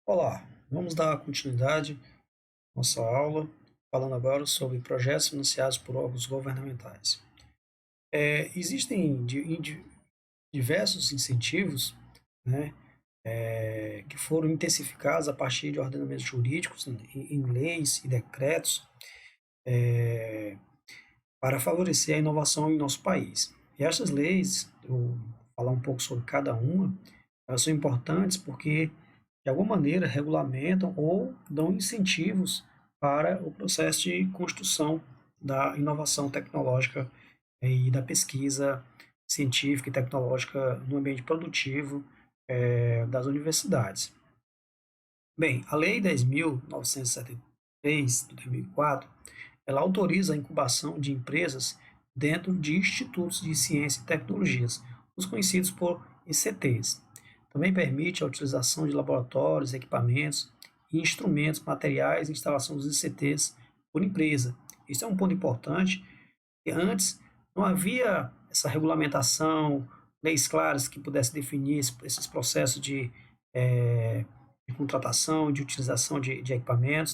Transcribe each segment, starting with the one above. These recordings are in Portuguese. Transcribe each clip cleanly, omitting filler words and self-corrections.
Olá, vamos dar continuidade à nossa aula, falando agora sobre projetos financiados por órgãos governamentais. Existem diversos incentivos, né, que foram intensificados a partir de ordenamentos jurídicos, em leis e decretos, para favorecer a inovação em nosso país. E essas leis, eu vou falar um pouco sobre cada uma, elas são importantes porque, de alguma maneira, regulamentam ou dão incentivos para o processo de construção da inovação tecnológica e da pesquisa científica e tecnológica no ambiente produtivo das universidades. Bem, a Lei 10.973 de 2004, ela autoriza a incubação de empresas dentro de institutos de ciência e tecnologias, os conhecidos por ICTs. Também permite a utilização de laboratórios, equipamentos e instrumentos, materiais e instalação dos ICTs por empresa. Isso é um ponto importante, porque antes não havia essa regulamentação, leis claras que pudessem definir esses processos de contratação, de utilização de equipamentos,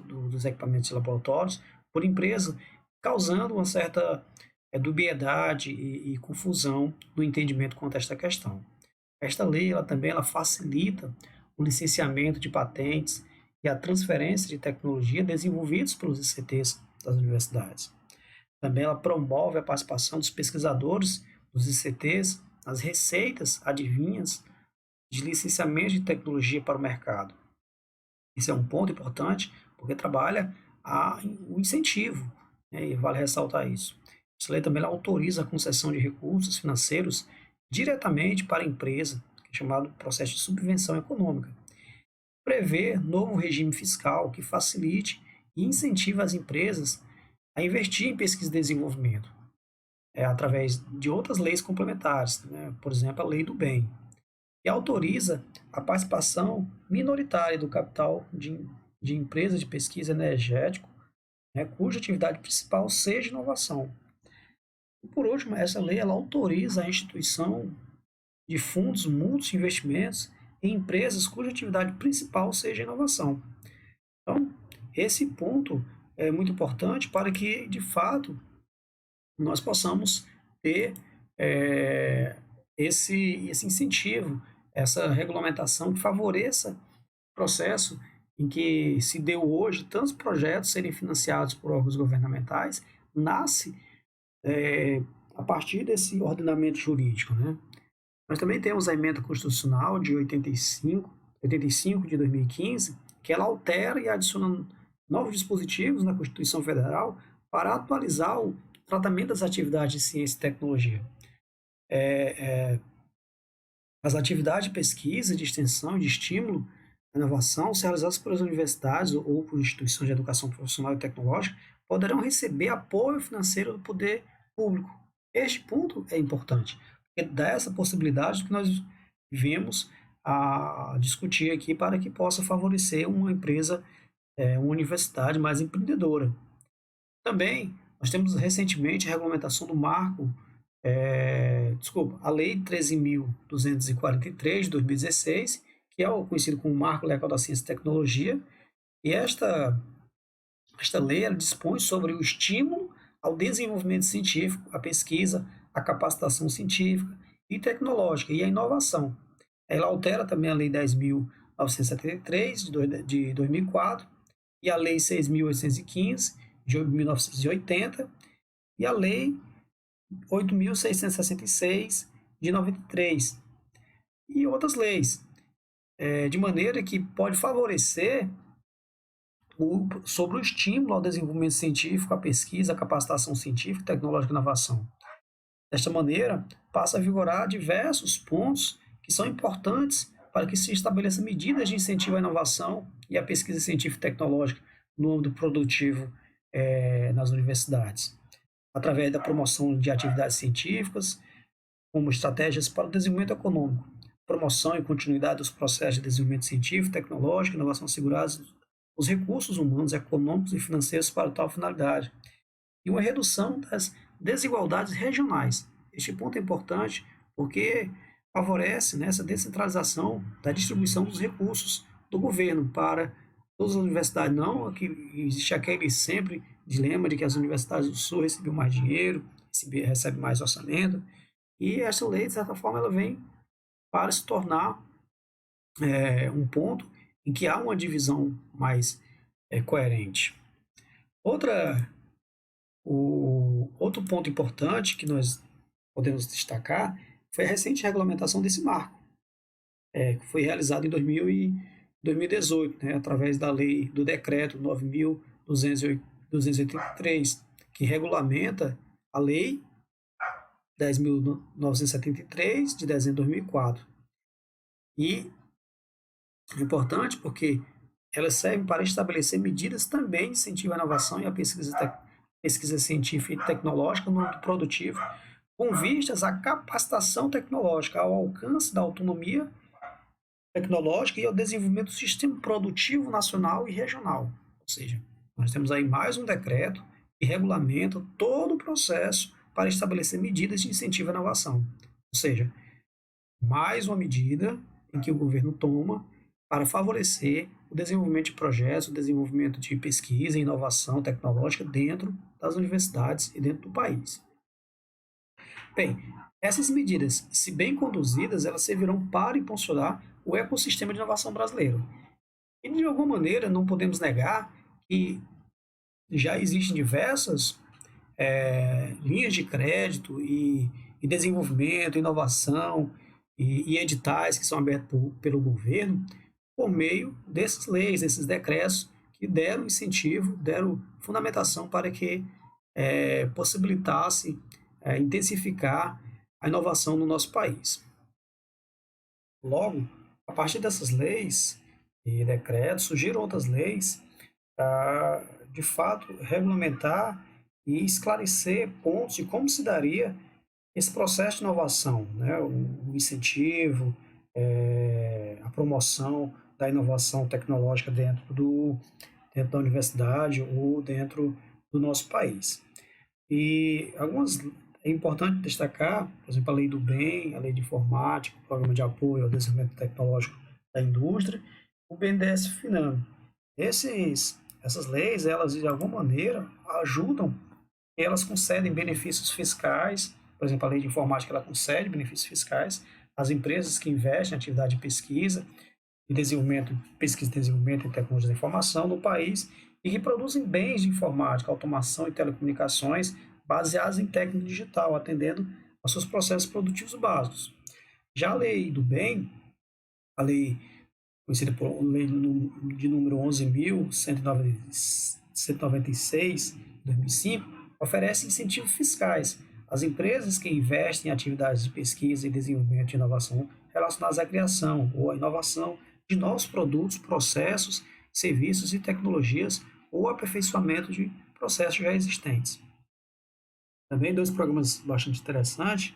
dos equipamentos de laboratórios, por empresa, causando uma certa dubiedade e confusão no entendimento quanto a esta questão. Esta lei ela facilita o licenciamento de patentes e a transferência de tecnologia desenvolvidos pelos ICTs das universidades. Também ela promove a participação dos pesquisadores dos ICTs nas receitas adivinhas de licenciamento de tecnologia para o mercado. Isso é um ponto importante, porque trabalha o incentivo, né, e vale ressaltar isso. Essa lei também ela autoriza a concessão de recursos financeiros diretamente para a empresa, que é chamado processo de subvenção econômica. Prevê novo regime fiscal que facilite e incentive as empresas a investir em pesquisa e desenvolvimento, através de outras leis complementares, né, por exemplo, a Lei do Bem, e autoriza a participação minoritária do capital de empresas de pesquisa energético, né, cuja atividade principal seja inovação. E, por último, essa lei ela autoriza a instituição de fundos mútuos de investimentos em empresas cuja atividade principal seja inovação. Então, esse ponto é muito importante para que, de fato, nós possamos ter esse incentivo, essa regulamentação que favoreça o processo em que se deu hoje tantos projetos serem financiados por órgãos governamentais, nasce a partir desse ordenamento jurídico, né? Nós também temos a emenda constitucional de 85 de 2015, que ela altera e adiciona novos dispositivos na Constituição Federal para atualizar o tratamento das atividades de ciência e tecnologia. As atividades de pesquisa, de extensão e de estímulo à inovação, se realizadas pelas universidades ou por instituições de educação profissional e tecnológica, poderão receber apoio financeiro do poder público. Este ponto é importante, porque dá essa possibilidade que nós vimos a discutir aqui para que possa favorecer uma empresa, uma universidade mais empreendedora. Também, nós temos recentemente a regulamentação do marco, a Lei 13.243 de 2016, que é o conhecido como Marco Legal da Ciência e Tecnologia, e esta lei ela dispõe sobre o estímulo ao desenvolvimento científico, à pesquisa, à capacitação científica e tecnológica e à inovação. Ela altera também a Lei 10.973 de 2004 e a Lei 6.815 de 1980 e a Lei 8.666 de 93 e outras leis, de maneira que pode favorecer sobre o estímulo ao desenvolvimento científico, à pesquisa, à capacitação científica, tecnológica e inovação. Desta maneira, passa a vigorar diversos pontos que são importantes para que se estabeleça medidas de incentivo à inovação e à pesquisa científica e tecnológica no âmbito produtivo nas universidades, através da promoção de atividades científicas, como estratégias para o desenvolvimento econômico, promoção e continuidade dos processos de desenvolvimento científico, tecnológico, inovação assegurados os recursos humanos, econômicos e financeiros para tal finalidade, e uma redução das desigualdades regionais. Este ponto é importante porque favorece, né, essa descentralização da distribuição dos recursos do governo para todas as universidades. Não, que existe aquele sempre dilema de que as universidades do Sul recebiam mais dinheiro, recebem mais orçamento, e essa lei, de certa forma, ela vem para se tornar um ponto em que há uma divisão mais coerente. Outra, outro ponto importante que nós podemos destacar foi a recente regulamentação desse marco, que foi realizado em 2018, né, através da lei do decreto 9.283, que regulamenta a lei 10.973 de dezembro de 2004. E é importante porque elas servem para estabelecer medidas também de incentivo à inovação e à pesquisa científica e tecnológica no âmbito produtivo, com vistas à capacitação tecnológica, ao alcance da autonomia tecnológica e ao desenvolvimento do sistema produtivo nacional e regional. Ou seja, nós temos aí mais um decreto que regulamenta todo o processo para estabelecer medidas de incentivo à inovação. Ou seja, mais uma medida em que o governo toma para favorecer o desenvolvimento de projetos, o desenvolvimento de pesquisa e inovação tecnológica dentro das universidades e dentro do país. Bem, essas medidas, se bem conduzidas, elas servirão para impulsionar o ecossistema de inovação brasileiro. E, de alguma maneira, não podemos negar que já existem diversas linhas de crédito e desenvolvimento, inovação e editais que são abertos pelo governo por meio dessas leis, desses decretos que deram incentivo, deram fundamentação para que possibilitasse intensificar a inovação no nosso país. Logo, a partir dessas leis e decretos, surgiram outras leis para, de fato, regulamentar e esclarecer pontos de como se daria esse processo de inovação, né? O incentivo, a promoção da inovação tecnológica dentro da universidade ou dentro do nosso país. E algumas é importante destacar, por exemplo, a Lei do Bem, a Lei de Informática, o Programa de Apoio ao Desenvolvimento Tecnológico da Indústria, o BNDES-FINAME. Essas leis, elas de alguma maneira ajudam, elas concedem benefícios fiscais, por exemplo, a Lei de Informática ela concede benefícios fiscais às empresas que investem em atividade de pesquisa e desenvolvimento, pesquisa e desenvolvimento em tecnologias da informação no país e que produzem bens de informática, automação e telecomunicações baseados em técnica digital, atendendo aos seus processos produtivos básicos. Já a Lei do Bem, a lei conhecida por lei de número 11.196, de 2005, oferece incentivos fiscais às empresas que investem em atividades de pesquisa e desenvolvimento de inovação relacionadas à criação ou à inovação de novos produtos, processos, serviços e tecnologias ou aperfeiçoamento de processos já existentes. Também dois programas bastante interessantes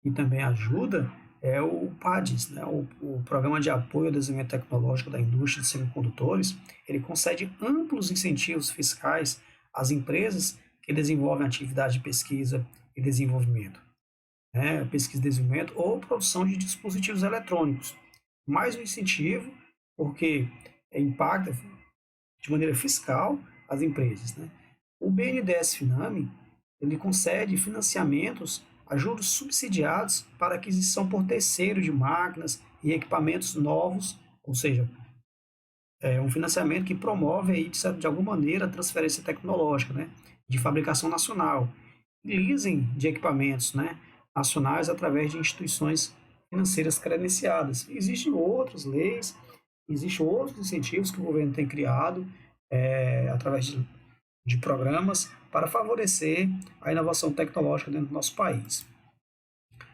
e também ajuda é o PADES, né? O Programa de Apoio ao Desenvolvimento Tecnológico da Indústria de Semicondutores. Ele concede amplos incentivos fiscais às empresas que desenvolvem atividade de pesquisa e desenvolvimento, né? Pesquisa e desenvolvimento ou produção de dispositivos eletrônicos. Mais um incentivo, porque impacta de maneira fiscal as empresas, né? O BNDES-FINAME ele concede financiamentos a juros subsidiados para aquisição por terceiro de máquinas e equipamentos novos, ou seja, é um financiamento que promove aí, de alguma maneira a transferência tecnológica, né, de fabricação nacional, e leasing de equipamentos, né, nacionais através de instituições financeiras credenciadas. Existem outras leis, existem outros incentivos que o governo tem criado através de programas para favorecer a inovação tecnológica dentro do nosso país.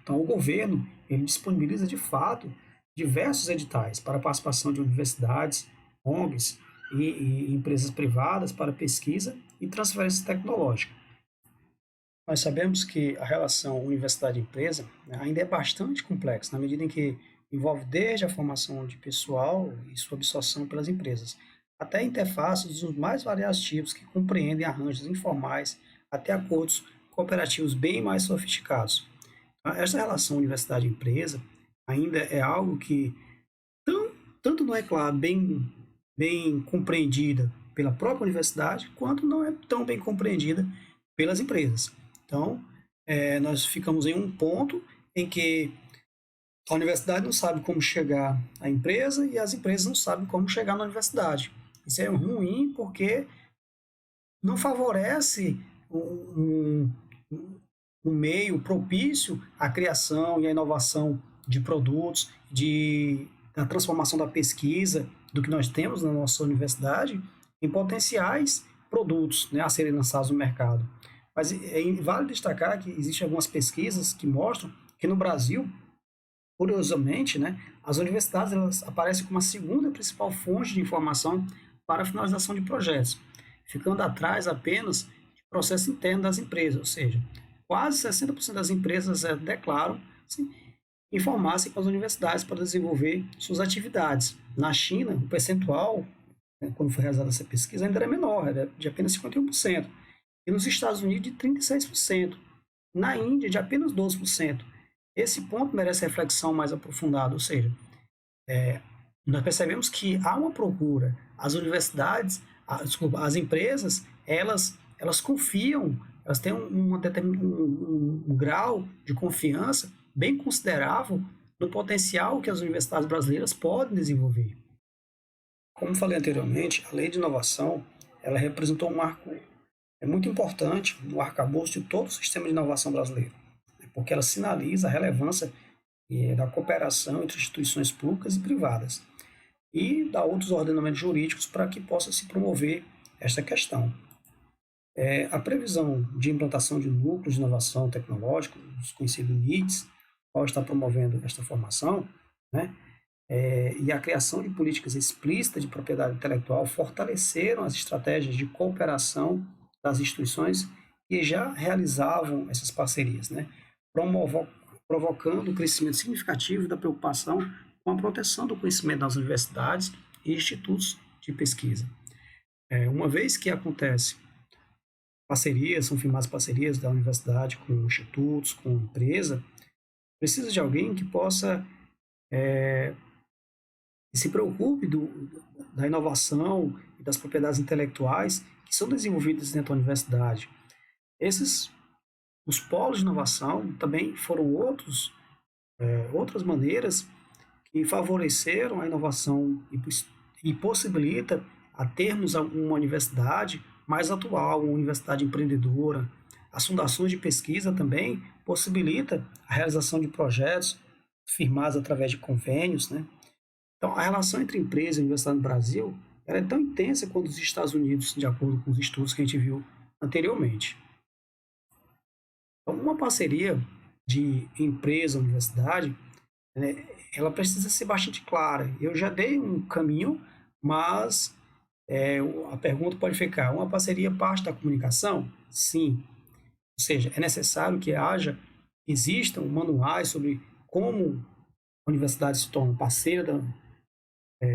Então, o governo ele disponibiliza de fato diversos editais para a participação de universidades, ONGs e empresas privadas para pesquisa e transferência tecnológica. Nós sabemos que a relação universidade-empresa, né, ainda é bastante complexa, na medida em que envolve desde a formação de pessoal e sua absorção pelas empresas, até interfaces dos mais variados tipos que compreendem arranjos informais até acordos cooperativos bem mais sofisticados. Essa relação universidade-empresa ainda é algo que tanto não é, claro, bem compreendida pela própria universidade, quanto não é tão bem compreendida pelas empresas. Então, nós ficamos em um ponto em que a universidade não sabe como chegar à empresa e as empresas não sabem como chegar na universidade. Isso é ruim porque não favorece um meio propício à criação e à inovação de produtos, da transformação da pesquisa, do que nós temos na nossa universidade, em potenciais produtos, né, a serem lançados no mercado. Mas vale destacar que existem algumas pesquisas que mostram que no Brasil, curiosamente, né, as universidades elas aparecem como a segunda principal fonte de informação para a finalização de projetos, ficando atrás apenas de processo interno das empresas, ou seja, quase 60% das empresas declaram informar-se com as universidades para desenvolver suas atividades. Na China, o percentual, né, quando foi realizada essa pesquisa, ainda era menor, era de apenas 51%. E nos Estados Unidos, de 36%. Na Índia, de apenas 12%. Esse ponto merece reflexão mais aprofundada, ou seja, nós percebemos que há uma procura. As universidades, as empresas, elas confiam, elas têm um grau de confiança bem considerável no potencial que as universidades brasileiras podem desenvolver. Como falei anteriormente, a lei de inovação, ela representou um marco muito importante no arcabouço de todo o sistema de inovação brasileiro, porque ela sinaliza a relevância da cooperação entre instituições públicas e privadas e dá outros ordenamentos jurídicos para que possa se promover esta questão. A previsão de implantação de núcleos de inovação tecnológica, os conhecidos NITs, qual está promovendo esta formação, né, e a criação de políticas explícitas de propriedade intelectual fortaleceram as estratégias de cooperação das instituições que já realizavam essas parcerias, né, provocando um crescimento significativo da preocupação com a proteção do conhecimento das universidades e institutos de pesquisa. Uma vez que acontece parcerias, são firmadas parcerias da universidade com institutos, com empresa, precisa de alguém que possa se preocupe da inovação e das propriedades intelectuais que são desenvolvidas dentro da universidade. Os polos de inovação também foram outras maneiras que favoreceram a inovação e possibilita a termos uma universidade mais atual, uma universidade empreendedora. As fundações de pesquisa também possibilita a realização de projetos firmados através de convênios, né? Então, a relação entre empresa e universidade no Brasil ela é tão intensa quanto os Estados Unidos, de acordo com os estudos que a gente viu anteriormente. Então, uma parceria de empresa-universidade, né, ela precisa ser bastante clara. Eu já dei um caminho, mas a pergunta pode ficar: uma parceria parte da comunicação? Sim. Ou seja, é necessário que existam manuais sobre como a universidade se torna parceira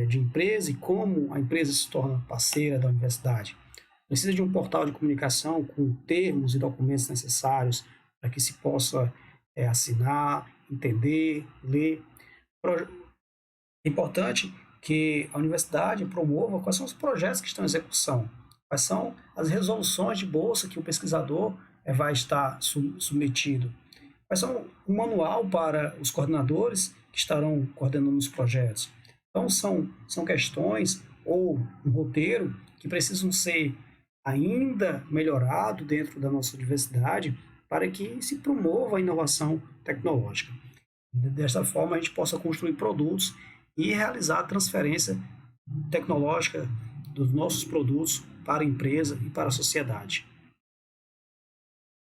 de empresa e como a empresa se torna parceira da universidade. Precisa de um portal de comunicação com termos e documentos necessários para que se possa assinar, entender, ler. É importante que a universidade promova quais são os projetos que estão em execução, quais são as resoluções de bolsa que o pesquisador vai estar submetido, quais são o manual para os coordenadores que estarão coordenando os projetos. Então, são questões ou um roteiro que precisam ser ainda melhorado dentro da nossa universidade para que se promova a inovação tecnológica. Desta forma, a gente possa construir produtos e realizar a transferência tecnológica dos nossos produtos para a empresa e para a sociedade.